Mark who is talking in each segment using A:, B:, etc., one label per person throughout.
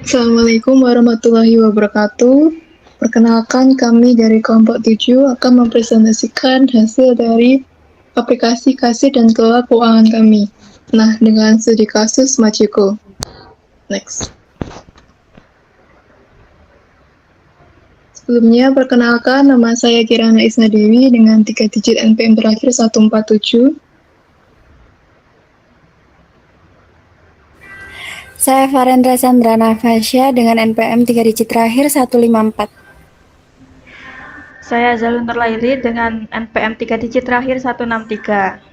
A: Assalamualaikum warahmatullahi wabarakatuh. Perkenalkan, kami dari kelompok 7 akan mempresentasikan hasil dari aplikasi kasir dan kelola keuangan kami. Nah, dengan studi kasus Machiko. Next. Sebelumnya, perkenalkan, nama saya Kirana Isnadewi dengan 3 digit NPM terakhir 147.
B: Saya Farendra Sandra Nafasya dengan NPM 3 digit terakhir 154.
C: Saya Zalun Nurlaili dengan NPM 3 digit terakhir 163.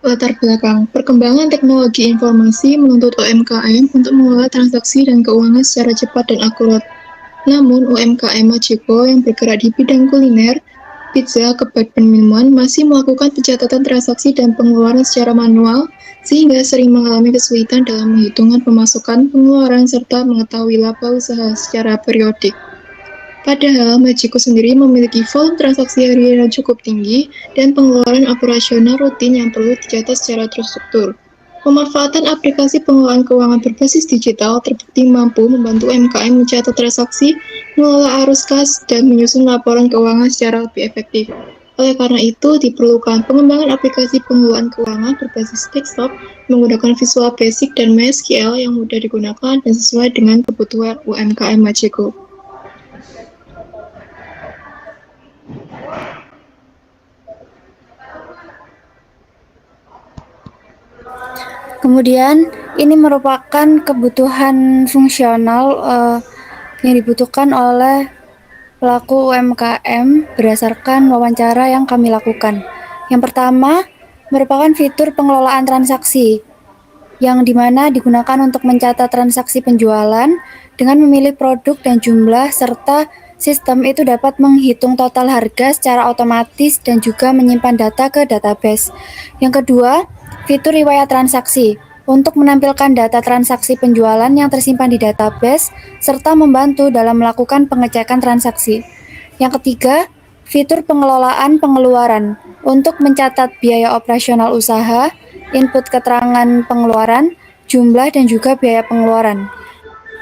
A: Latar belakang, perkembangan teknologi informasi menuntut UMKM untuk mengelola transaksi dan keuangan secara cepat dan akurat. Namun, UMKM Machiko yang bergerak di bidang kuliner, pizza, kebab, dan minuman masih melakukan pencatatan transaksi dan pengeluaran secara manual, sehingga sering mengalami kesulitan dalam menghitungan pemasukan, pengeluaran, serta mengetahui laba usaha secara periodik. Padahal, Machiko sendiri memiliki volume transaksi harian yang cukup tinggi dan pengeluaran operasional rutin yang perlu dicatat secara terstruktur. Pemanfaatan aplikasi pengelolaan keuangan berbasis digital terbukti mampu membantu UMKM mencatat transaksi, mengelola arus kas, dan menyusun laporan keuangan secara lebih efektif. Oleh karena itu, diperlukan pengembangan aplikasi pengelolaan keuangan berbasis desktop menggunakan Visual Basic dan MySQL yang mudah digunakan dan sesuai dengan kebutuhan UMKM Machiko.
B: Kemudian ini merupakan kebutuhan fungsional yang dibutuhkan oleh pelaku UMKM berdasarkan wawancara yang kami lakukan. Yang pertama merupakan fitur pengelolaan transaksi yang dimana digunakan untuk mencatat transaksi penjualan dengan memilih produk dan jumlah, serta sistem itu dapat menghitung total harga secara otomatis dan juga menyimpan data ke database. Yang kedua, fitur riwayat transaksi untuk menampilkan data transaksi penjualan yang tersimpan di database serta membantu dalam melakukan pengecekan transaksi. Yang ketiga, fitur pengelolaan pengeluaran untuk mencatat biaya operasional usaha, input keterangan pengeluaran, jumlah, dan juga biaya pengeluaran.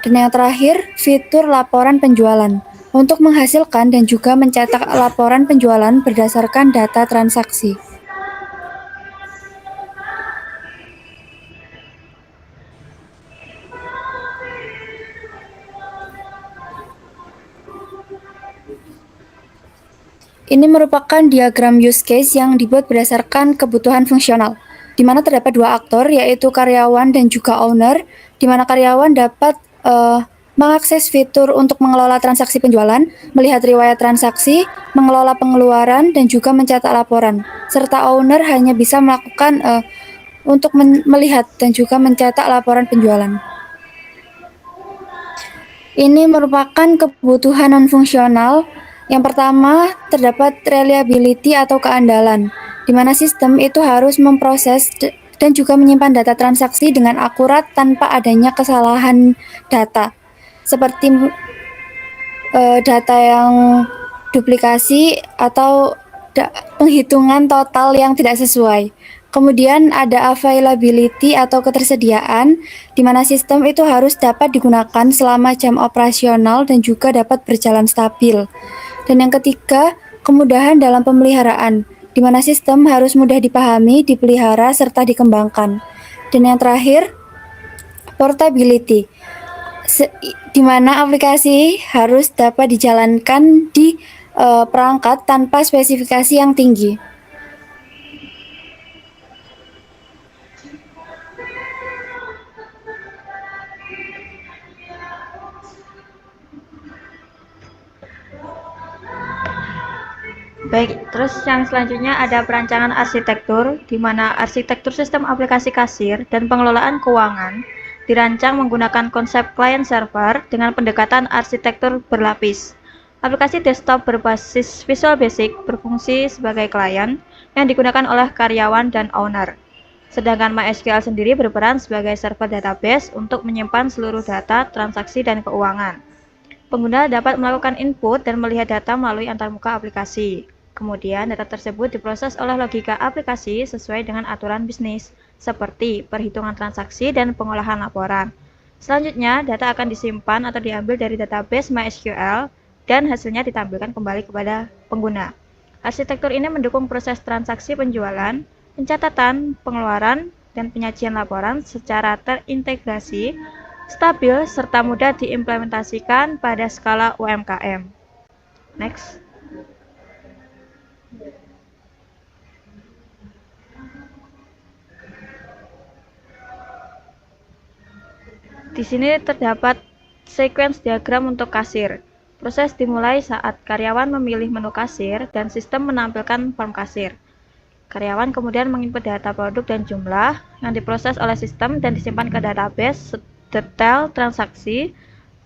B: Dan yang terakhir, fitur laporan penjualan untuk menghasilkan dan juga mencetak laporan penjualan berdasarkan data transaksi. Ini merupakan diagram use case yang dibuat berdasarkan kebutuhan fungsional, di mana terdapat dua aktor, yaitu karyawan dan juga owner, di mana karyawan dapat mengakses fitur untuk mengelola transaksi penjualan, melihat riwayat transaksi, mengelola pengeluaran, dan juga mencetak laporan. Serta owner hanya bisa melakukan untuk melihat dan juga mencetak laporan penjualan. Ini merupakan kebutuhan non-fungsional. Yang pertama, terdapat reliability atau keandalan, di mana sistem itu harus memproses dan juga menyimpan data transaksi dengan akurat tanpa adanya kesalahan data, seperti data yang duplikasi atau penghitungan total yang tidak sesuai. Kemudian ada availability atau ketersediaan, di mana sistem itu harus dapat digunakan selama jam operasional dan juga dapat berjalan stabil. Dan yang ketiga, kemudahan dalam pemeliharaan, di mana sistem harus mudah dipahami, dipelihara, serta dikembangkan. Dan yang terakhir, portability, di mana aplikasi harus dapat dijalankan di perangkat tanpa spesifikasi yang tinggi.
C: Baik, terus yang selanjutnya ada perancangan arsitektur, di mana arsitektur sistem aplikasi kasir dan pengelolaan keuangan dirancang menggunakan konsep client-server dengan pendekatan arsitektur berlapis. Aplikasi desktop berbasis Visual Basic berfungsi sebagai klien yang digunakan oleh karyawan dan owner. Sedangkan MySQL sendiri berperan sebagai server database untuk menyimpan seluruh data, transaksi, dan keuangan. Pengguna dapat melakukan input dan melihat data melalui antarmuka aplikasi. Kemudian, data tersebut diproses oleh logika aplikasi sesuai dengan aturan bisnis, seperti perhitungan transaksi dan pengolahan laporan. Selanjutnya, data akan disimpan atau diambil dari database MySQL dan hasilnya ditampilkan kembali kepada pengguna. Arsitektur ini mendukung proses transaksi penjualan, pencatatan, pengeluaran, dan penyajian laporan secara terintegrasi, stabil, serta mudah diimplementasikan pada skala UMKM. Next. Di sini terdapat sequence diagram untuk kasir. Proses dimulai saat karyawan memilih menu kasir dan sistem menampilkan form kasir. Karyawan kemudian menginput data produk dan jumlah yang diproses oleh sistem dan disimpan ke database detail transaksi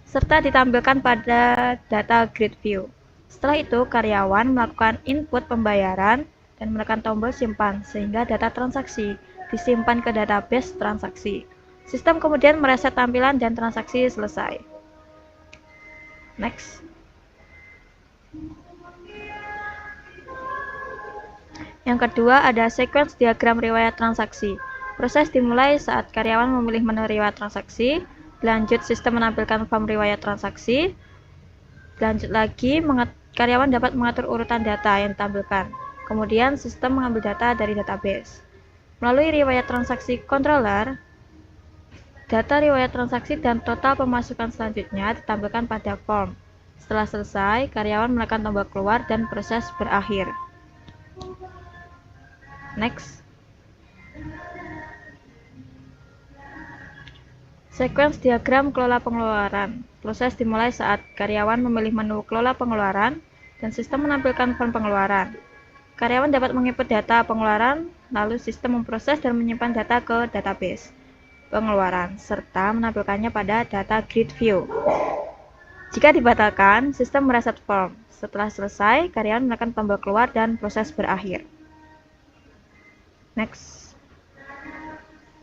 C: serta ditampilkan pada data grid view. Setelah itu, karyawan melakukan input pembayaran dan menekan tombol simpan sehingga data transaksi disimpan ke database transaksi. Sistem kemudian mereset tampilan dan transaksi selesai. Next. Yang kedua ada sequence diagram riwayat transaksi. Proses dimulai saat karyawan memilih menu riwayat transaksi, lanjut sistem menampilkan form riwayat transaksi, lanjut lagi karyawan dapat mengatur urutan data yang ditampilkan. Kemudian sistem mengambil data dari database. Melalui riwayat transaksi controller, data riwayat transaksi dan total pemasukan selanjutnya ditampilkan pada form. Setelah selesai, karyawan menekan tombol keluar dan proses berakhir. Next. Sequence diagram kelola pengeluaran. Proses dimulai saat karyawan memilih menu kelola pengeluaran dan sistem menampilkan form pengeluaran. Karyawan dapat menginput data pengeluaran, lalu sistem memproses dan menyimpan data ke database pengeluaran, serta menampilkannya pada data grid view. Jika dibatalkan, sistem mereset form. Setelah selesai, karyawan menekan tombol keluar dan proses berakhir. Next.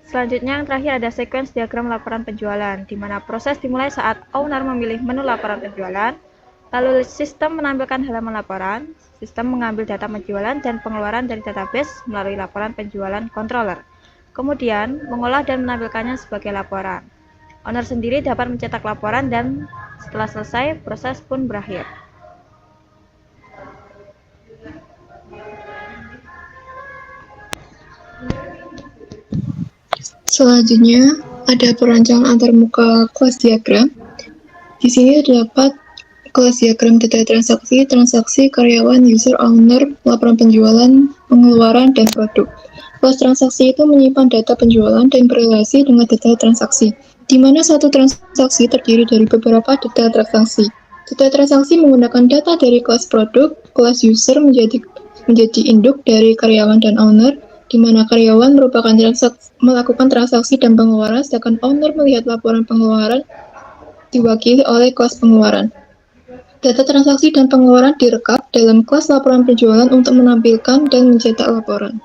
C: Selanjutnya yang terakhir ada sequence diagram laporan penjualan, di mana proses dimulai saat owner memilih menu laporan penjualan, lalu sistem menampilkan halaman laporan, sistem mengambil data penjualan dan pengeluaran dari database melalui laporan penjualan controller, kemudian mengolah dan menampilkannya sebagai laporan. Owner sendiri dapat mencetak laporan dan setelah selesai, proses pun berakhir.
A: Selanjutnya, ada perancangan antarmuka kelas diagram. Di sini terdapat kelas diagram data transaksi, transaksi, karyawan, user, owner, laporan penjualan, pengeluaran, dan produk. Kelas transaksi itu menyimpan data penjualan dan berrelasi dengan data transaksi, di mana satu transaksi terdiri dari beberapa data transaksi. Data transaksi menggunakan data dari kelas produk, kelas user menjadi induk dari karyawan dan owner, di mana karyawan melakukan transaksi dan pengeluaran, sedangkan owner melihat laporan pengeluaran diwakili oleh kelas pengeluaran. Data transaksi dan pengeluaran direkap dalam kelas laporan penjualan untuk menampilkan dan mencetak laporan.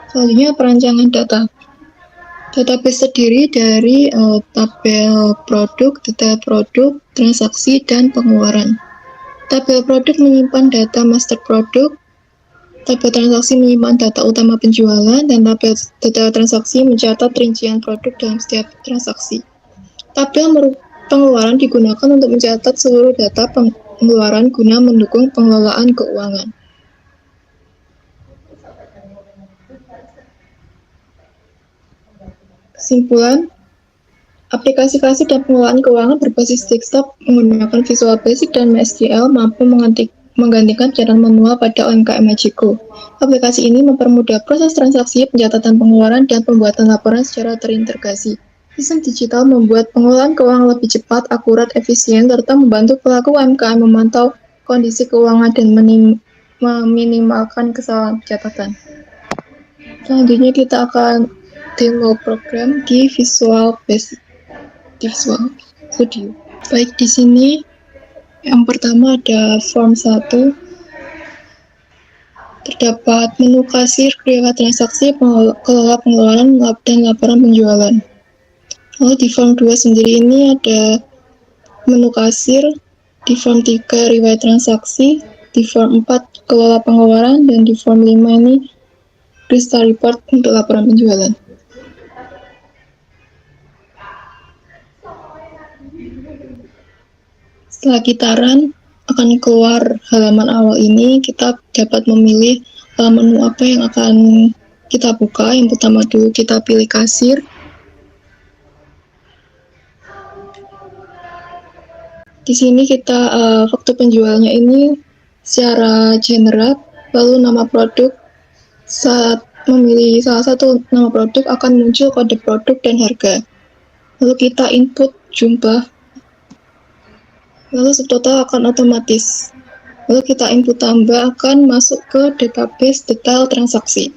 A: Selanjutnya perancangan data. Database terdiri dari tabel produk, detail produk, transaksi, dan pengeluaran. Tabel produk menyimpan data master produk, tabel transaksi menyimpan data utama penjualan, dan tabel detail transaksi mencatat rincian produk dalam setiap transaksi. Tabel pengeluaran digunakan untuk mencatat seluruh data pengeluaran guna mendukung pengelolaan keuangan. Kesimpulan, aplikasi kasir dan pengelolaan keuangan berbasis desktop menggunakan Visual Basic dan MySQL mampu menggantikan catatan manual pada UMKM Majiko. Aplikasi ini mempermudah proses transaksi, pencatatan pengeluaran, dan pembuatan laporan secara terintegrasi. Sistem digital membuat pengelolaan keuangan lebih cepat, akurat, efisien, serta membantu pelaku UMKM memantau kondisi keuangan dan meminimalkan kesalahan catatan. Selanjutnya kita akan demo program di Visual Basic, di Visual Studio. Baik, di sini yang pertama ada form 1. Terdapat menu kasir, riwayat transaksi, kelola pengeluaran, dan laporan penjualan. Lalu di form 2 sendiri ini ada menu kasir, di form 3 riwayat transaksi, di form 4 kelola pengeluaran, dan di form 5 ini Crystal Report untuk laporan penjualan. Setelah kita run, akan keluar halaman awal ini, kita dapat memilih menu apa yang akan kita buka. Yang pertama dulu kita pilih kasir. Di sini kita waktu penjualnya ini secara general, lalu nama produk. Saat memilih salah satu nama produk akan muncul kode produk dan harga. Lalu kita input jumlah, lalu subtotal akan otomatis. Lalu kita input tambah akan masuk ke database detail transaksi.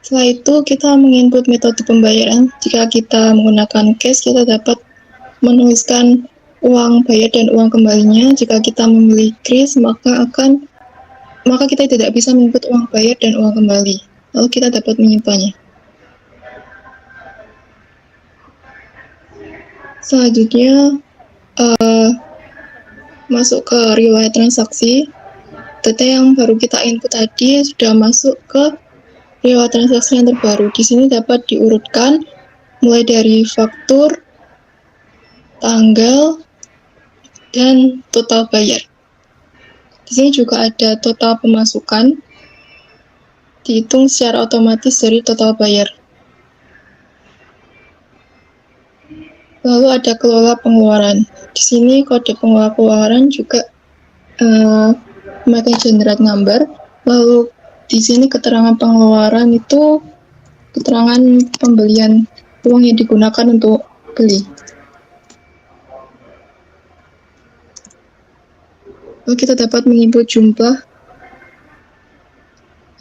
A: Setelah itu kita menginput metode pembayaran. Jika kita menggunakan cash, kita dapat menuliskan uang bayar dan uang kembalinya. Jika kita memilih kris, maka kita tidak bisa menginput uang bayar dan uang kembali. Lalu kita dapat menyimpannya. Selanjutnya masuk ke riwayat transaksi. Data yang baru kita input tadi sudah masuk ke riwayat transaksi yang terbaru. Di sini dapat diurutkan mulai dari faktur, tanggal, dan total bayar. Di sini juga ada total pemasukan, dihitung secara otomatis dari total bayar. Lalu ada kelola pengeluaran. Di sini kode pengelola pengeluaran juga memakai generate number. Lalu di sini keterangan pengeluaran itu keterangan pembelian uang yang digunakan untuk beli. Lalu kita dapat menginput jumlah,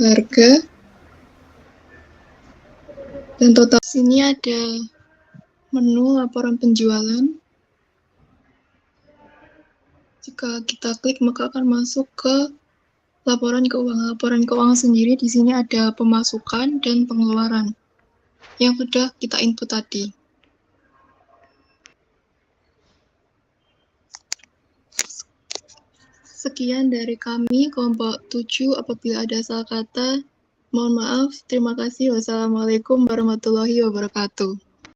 A: harga, dan total. Di sini ada menu laporan penjualan. Jika kita klik maka akan masuk ke laporan keuangan. Laporan keuangan sendiri di sini ada pemasukan dan pengeluaran yang sudah kita input tadi. Sekian dari kami, kelompok 7. Apabila ada salah kata, mohon maaf. Terima kasih. Wassalamualaikum warahmatullahi wabarakatuh.